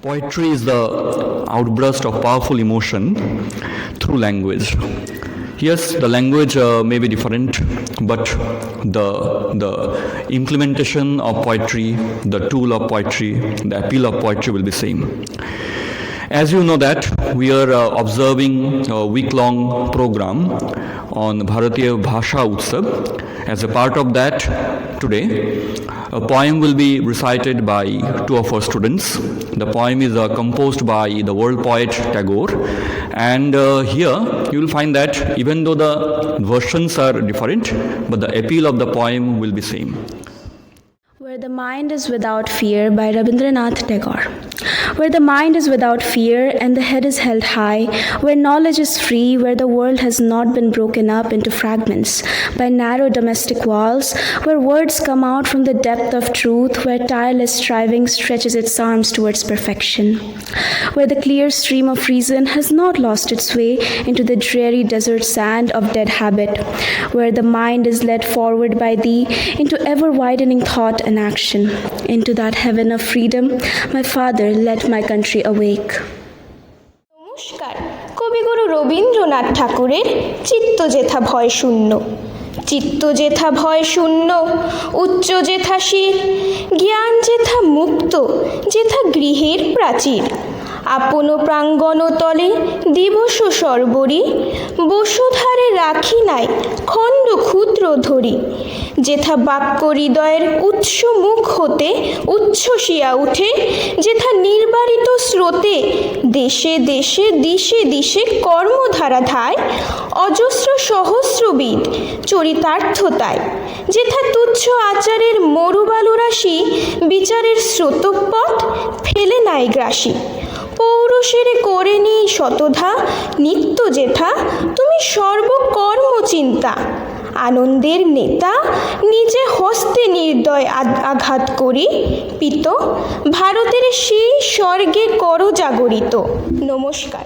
Poetry is the outburst of powerful emotion through language. Yes, the language may be different, but the implementation of poetry, the tool of poetry, the appeal of poetry will be same. As you know that we are observing a week-long program on Bharatiya Bhasha Utsav. As a part of that, today a poem will be recited by two of our students. The poem is composed by the world poet Tagore, and here you will find that even though the versions are different, but the appeal of the poem will be same. Where the Mind is Without Fear by Rabindranath Tagore. Where the mind is without fear and the head is held high, where knowledge is free, where the world has not been broken up into fragments by narrow domestic walls, where words come out from the depth of truth, where tireless striving stretches its arms towards perfection, where the clear stream of reason has not lost its way into the dreary desert sand of dead habit, where the mind is led forward by thee into ever-widening thought and action, into that heaven of freedom, my Father, let my country awake. নমস্কার, কবিগুরু রবীন্দ্রনাথ ঠাকুরের চিত্ত যেথা ভয় শূন্য। চিত্ত যেথা ভয় শূন্য, উচ্চ যেথা শির, জ্ঞান যেথা মুক্ত, যেথা গৃহের প্রাচীর। আপন প্রাঙ্গণ তলে দিবস সর্বরি, বসুধারে রাখি নাই খণ্ড ক্ষুদ্র ধরি। যেথা বাক্য হৃদয়ের উৎস মুখ হতে উচ্ছ্বসিয়া উঠে, যেথা নির্বারিত স্রোতে দেশে দেশে দিশে দিশে কর্মধারা ধায়, অজস্র সহস্রবিদ চরিতার্থতায়। যেথা তুচ্ছ আচারের মরুবালুরাশি বিচারের স্রোতপথ ফেলে নাই গ্রাসী। পৌরুষের করে নি শতধা নিত্য যেথা তুমি সর্বকর্ম চিন্তা। আনন্দের নেতা নিজে হস্তে নির্দয় আঘাত করি পিত, ভারতের সেই স্বর্গে কর জাগরিত। নমস্কার।